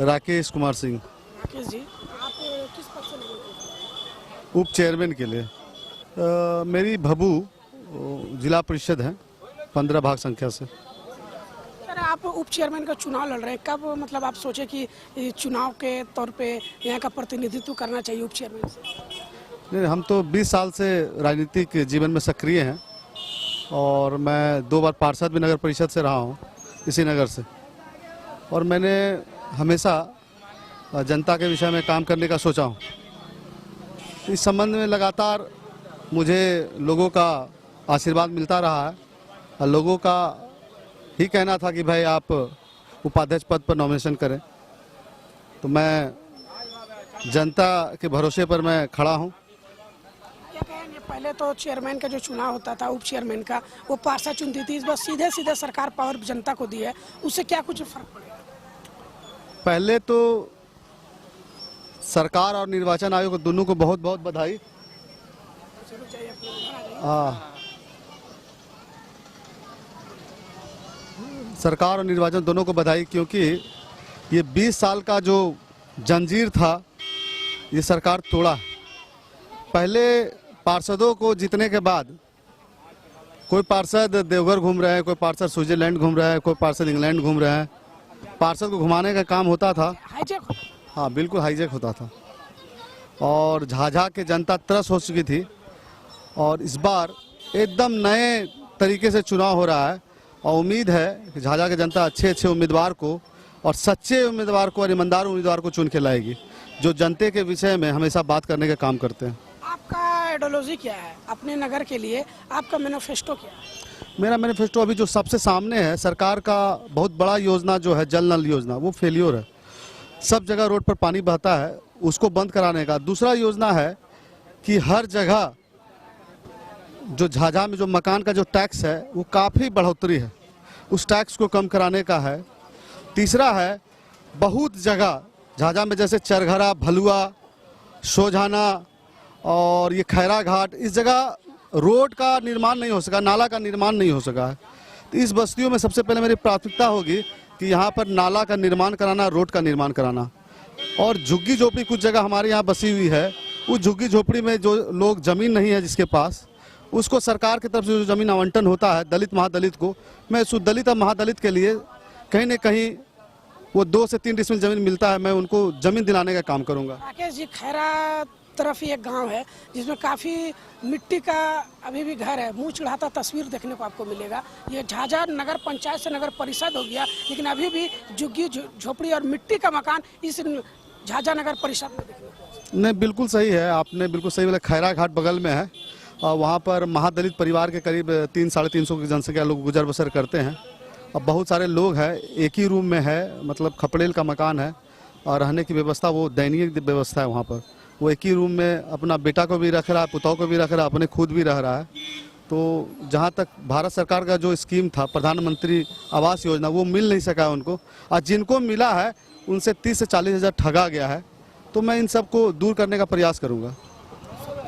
राकेश कुमार सिंह। राकेश जी, आप किस पद से लगे थे? उप चेयरमैन के लिए मेरी भभू जिला परिषद है 15 भाग संख्या से। सर, आप उप चेयरमैन का चुनाव लड़ रहे हैं, कब मतलब आप सोचे कि चुनाव के तौर पे यहाँ का प्रतिनिधित्व करना चाहिए उप चेयरमैन से? नहीं, हम तो 20 साल से राजनीतिक जीवन में सक्रिय हैं और मैं 2 बार पार्षद भी नगर परिषद से रहा हूँ, इसी नगर से। और मैंने हमेशा जनता के विषय में काम करने का सोचा हूँ। इस संबंध में लगातार मुझे लोगों का आशीर्वाद मिलता रहा है और लोगों का ही कहना था कि भाई आप उपाध्यक्ष पद पर नॉमिनेशन करें, तो मैं जनता के भरोसे पर मैं खड़ा हूँ। क्या कहेंगे, पहले तो चेयरमैन का जो चुनाव होता था, उप चेयरमैन का, वो पार्षद चुनती थी, इस बार सीधे सीधे सरकार पावर जनता को दी है, उससे क्या कुछ फर्क पड़ेगा? पहले तो सरकार और निर्वाचन आयोग दोनों को बहुत बहुत बधाई। सरकार और निर्वाचन दोनों को बधाई, क्योंकि ये 20 साल का जो जंजीर था ये सरकार तोड़ा। पहले पार्षदों को जीतने के बाद कोई पार्षद देवघर घूम रहे हैं, कोई पार्षद स्विट्जरलैंड घूम रहा है, कोई पार्षद इंग्लैंड घूम रहे हैं। पार्षद को घुमाने का काम होता था, हाईजैक। हाँ बिल्कुल हाईजैक होता था और झाझा के जनता त्रस्त हो चुकी थी। और इस बार एकदम नए तरीके से चुनाव हो रहा है और उम्मीद है कि झाझा की जनता अच्छे उम्मीदवार को और सच्चे उम्मीदवार को और ईमानदार उम्मीदवार को चुन के लाएगी, जो जनता के विषय में हमेशा बात करने का काम करते हैं। आपका आइडियोलॉजी क्या है अपने नगर के लिए, आपका मैनिफेस्टो क्या है? मेरा मैनिफेस्टो अभी जो सबसे सामने है, सरकार का बहुत बड़ा योजना जो है जल नल योजना, वो फेलियर है। सब जगह रोड पर पानी बहता है, उसको बंद कराने का। दूसरा योजना है कि हर जगह जो झाझा में जो मकान का जो टैक्स है वो काफ़ी बढ़ोतरी है, उस टैक्स को कम कराने का है। तीसरा है, बहुत जगह झाझा में जैसे चरघरा, भलुआ, सोझाना और ये खैरा घाट, इस जगह रोड का निर्माण नहीं हो सका, नाला का निर्माण नहीं हो सका है। तो इस बस्तियों में सबसे पहले मेरी प्राथमिकता होगी कि यहाँ पर नाला का निर्माण कराना, रोड का निर्माण कराना। और झुग्गी झोपड़ी कुछ जगह हमारे यहाँ बसी हुई है, उस झुग्गी झोपड़ी में जो लोग ज़मीन नहीं है जिसके पास, उसको सरकार की तरफ से जो ज़मीन आवंटन होता है दलित महादलित को, मैं उस दलित और महादलित के लिए कहीं न कहीं वो 2 से 3 डिसमिल ज़मीन मिलता है, मैं उनको ज़मीन दिलाने का काम करूँगा। राकेश जी, खैरा तरफ ही एक गांव है जिसमें काफ़ी मिट्टी का अभी भी घर है, मुंह चढ़ाता तस्वीर देखने को आपको मिलेगा। ये झाझा नगर पंचायत से नगर परिषद हो गया, लेकिन अभी भी झुग्गी झोपड़ी और मिट्टी का मकान इस झाझा नगर परिषद में देखने को। नहीं, बिल्कुल सही है, आपने बिल्कुल सही बोला। खैरा घाट बगल में है और वहाँ पर महादलित परिवार के करीब 300-350 की जनसंख्या लोग गुजर बसर करते हैं और बहुत सारे लोग हैं। एक ही रूम में है, मतलब खपड़ेल का मकान है और रहने की व्यवस्था वो दयनीय व्यवस्था है। वहाँ पर वो एक ही रूम में अपना बेटा को भी रख रहा है, पुतौह को भी रख रहा है, अपने खुद भी रह रहा है। तो जहाँ तक भारत सरकार का जो स्कीम था प्रधानमंत्री आवास योजना, वो मिल नहीं सका है उनको, और जिनको मिला है उनसे 30 से 40 हज़ार ठगा गया है। तो मैं इन सब को दूर करने का प्रयास करूँगा।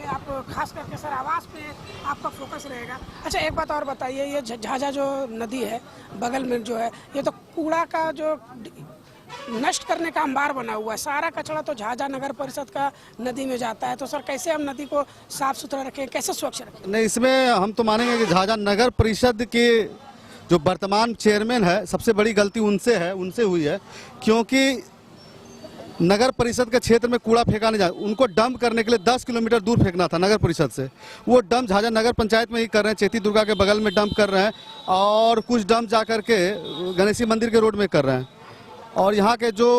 आप खास करके सर आवास पे आपका फोकस रहेगा। अच्छा, एक बात और बताइए, ये झाझा जो नदी है बगल में जो है, ये तो कूड़ा का जो नष्ट करने का अंबार बना हुआ है, सारा कचरा तो झाझा नगर परिषद का नदी में जाता है। तो सर कैसे हम नदी को साफ सुथरा रखें, कैसे स्वच्छ रखें? नहीं, इसमें हम तो मानेंगे कि झाझा नगर परिषद के जो वर्तमान चेयरमैन है, सबसे बड़ी गलती उनसे है, उनसे हुई है, क्योंकि नगर परिषद के क्षेत्र में कूड़ा फेंका नहीं जाता। उनको डंप करने के लिए 10 किलोमीटर दूर फेंकना था नगर परिषद से, वो डंप झाझा नगर पंचायत में ही कर रहे हैं। चेती दुर्गा के बगल में डंप कर रहे हैं और कुछ डंप जा करके गणेशी मंदिर के रोड में कर रहे हैं। और यहाँ के जो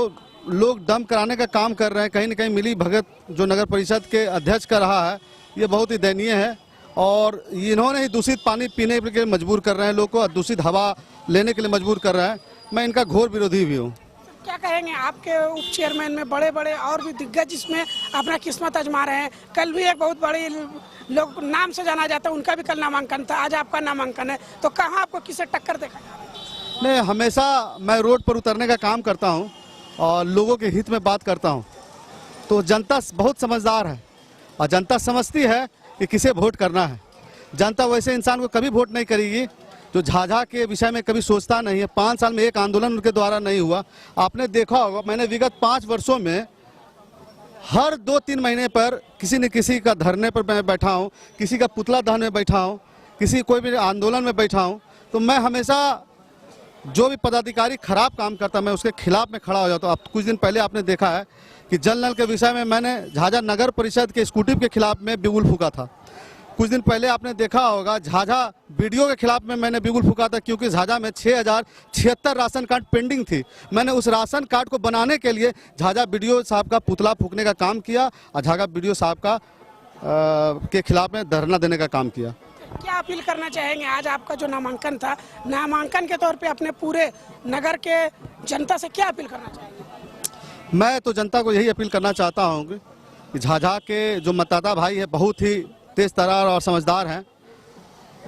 लोग डंप कराने का काम कर रहे हैं, कहीं न कहीं मिली भगत जो नगर परिषद के अध्यक्ष कर रहा है, ये बहुत ही दयनीय है। और इन्होंने ही दूषित पानी पीने के लिए मजबूर कर रहे हैं लोग को, दूषित हवा लेने के लिए मजबूर कर रहे हैं। मैं इनका घोर विरोधी भी हूँ। क्या कहेंगे, आपके उप चेयरमैन में बड़े बड़े और भी दिग्गज इसमें अपना किस्मत आजमा रहे हैं। कल भी एक बहुत बड़ी लोग नाम से जाना जाता है, उनका भी कल नामांकन था, आज आपका नामांकन है, तो कहाँ आपको किसे टक्कर देखा जा रहा है? नहीं, हमेशा मैं रोड पर उतरने का काम करता हूं और लोगों के हित में बात करता हूं। तो जनता बहुत समझदार है और जनता समझती है कि किसे वोट करना है। जनता वैसे इंसान को कभी वोट नहीं करेगी जो झाझा के विषय में कभी सोचता नहीं है। 5 साल में एक आंदोलन उनके द्वारा नहीं हुआ। आपने देखा होगा, मैंने विगत 5 वर्षों में हर 2-3 महीने पर किसी न किसी का धरने पर मैं बैठा हूँ, किसी का पुतला दहन में बैठा हूँ, किसी कोई भी आंदोलन में बैठा हूँ। तो मैं हमेशा जो भी पदाधिकारी खराब काम करता मैं उसके खिलाफ में खड़ा हो जाता हूँ। अब कुछ दिन पहले आपने देखा है कि जल नल के विषय में मैंने झाझा नगर परिषद के स्कूटी के खिलाफ में बिगुल फूका था। कुछ दिन पहले आपने देखा होगा झाझा बीडीओ के खिलाफ में मैंने बिगुल फूका था, क्योंकि झाझा में 6076 राशन कार्ड पेंडिंग थी। मैंने उस राशन कार्ड को बनाने के लिए झाझा बीडीओ साहब का पुतला फूकने का काम किया और झाझा बीडीओ साहब का के खिलाफ में धरना देने का काम किया। क्या अपील करना चाहेंगे? आज आपका जो नामांकन था, नामांकन के तौर पे अपने पूरे नगर के जनता से क्या अपील करना चाहेंगे? मैं तो जनता को यही अपील करना चाहता हूँ कि झाझा के जो मतदाता भाई है बहुत ही तेज तर्रार और समझदार हैं।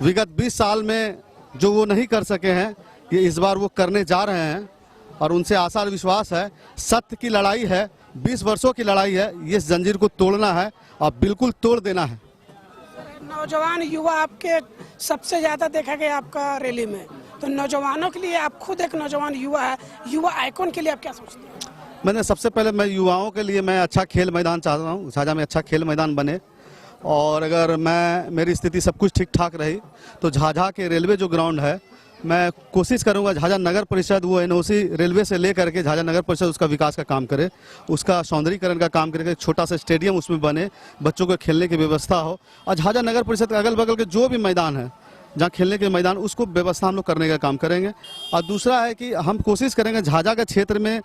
विगत 20 साल में जो वो नहीं कर सके हैं, ये इस बार वो करने जा रहे हैं और उनसे आशा और विश्वास है। सत्य की लड़ाई है, 20 वर्षों की लड़ाई है, ये जंजीर को तोड़ना है और बिल्कुल तोड़ देना है। नौजवान युवा आपके सबसे ज़्यादा देखा गया आपका रैली में, तो नौजवानों के लिए, आप खुद एक नौजवान युवा है, युवा आइकॉन के लिए आप क्या सोचते हैं? मैंने सबसे पहले मैं युवाओं के लिए मैं अच्छा खेल मैदान चाहता हूँ, झाझा में अच्छा खेल मैदान बने। और अगर मेरी स्थिति सब कुछ ठीक ठाक रही तो झाझा के रेलवे जो ग्राउंड है, मैं कोशिश करूंगा झाझा नगर परिषद वो एनओसी रेलवे से ले करके झाझा नगर परिषद उसका विकास का काम करे, उसका सौंदर्यीकरण का काम करे, छोटा सा स्टेडियम उसमें बने, बच्चों को खेलने की व्यवस्था हो। और झाझा नगर परिषद के अगल बगल के जो भी मैदान है जहाँ खेलने के मैदान, उसको व्यवस्था हम लोग करने का काम करेंगे। और दूसरा है कि हम कोशिश करेंगे झाझा के क्षेत्र में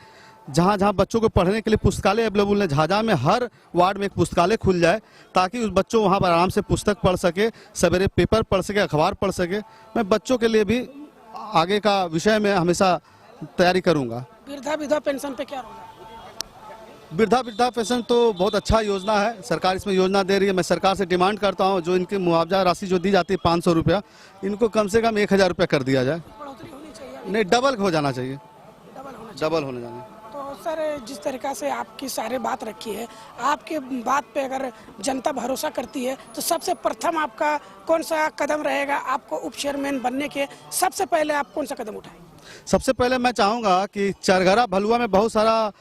जहाँ जहाँ बच्चों को पढ़ने के लिए पुस्तकालय अवेलेबल है, झाझा में हर वार्ड में एक पुस्तकालय खुल जाए ताकि उस बच्चों वहाँ पर आराम से पुस्तक पढ़ सके, सवेरे पेपर पढ़ सके, अखबार पढ़ सके। मैं बच्चों के लिए भी आगे का विषय में हमेशा तैयारी करूँगा। वृद्धा विधवा पेंशन पे क्या होगा? वृद्धा पेंशन तो बहुत अच्छा योजना है, सरकार इसमें योजना दे रही है। मैं सरकार से डिमांड करता हूँ जो इनकी मुआवजा राशि जो दी जाती है 500 रुपया, इनको कम से कम 1000 रुपया कर दिया जाए। बढ़ोतरी होनी चाहिए? नहीं, डबल हो जाना चाहिए, डबल होने जाना। तो सर, जिस तरीक़ा से आपकी सारे बात रखी है, आपके बात पे अगर जनता भरोसा करती है तो सबसे प्रथम आपका कौन सा कदम रहेगा? आपको उप चेयरमैन बनने के सबसे पहले आप कौन सा कदम उठाएंगे? सबसे पहले मैं चाहूँगा कि चरघरा भलुआ में बहुत सारा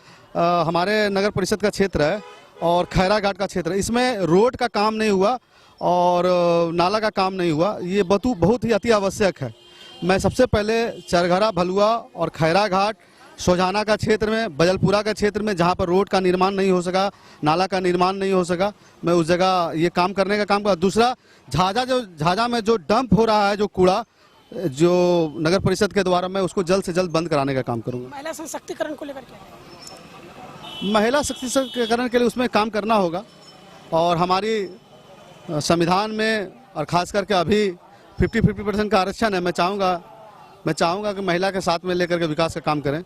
हमारे नगर परिषद का क्षेत्र है और खैरा घाट का क्षेत्र है, इसमें रोड का काम नहीं हुआ और नाला का काम नहीं हुआ। ये बहुत ही अति आवश्यक है। मैं सबसे पहले चरघरा भलुआ और खैरा घाट, सोजाना का क्षेत्र में, बजलपुरा का क्षेत्र में जहाँ पर रोड का निर्माण नहीं हो सका, नाला का निर्माण नहीं हो सका, मैं उस जगह ये काम करने का काम करूँ। दूसरा, झाझा में जो डंप हो रहा है, जो कूड़ा जो नगर परिषद के द्वारा, मैं उसको जल्द से जल्द बंद कराने का काम करूँगा। महिला सशक्तिकरण को लेकर क्या? महिला सशक्तिकरण के लिए उसमें काम करना होगा और हमारी संविधान में और खास करके अभी 50% का आरक्षण है। मैं चाहूँगा कि महिला के साथ में लेकर के विकास का काम करें।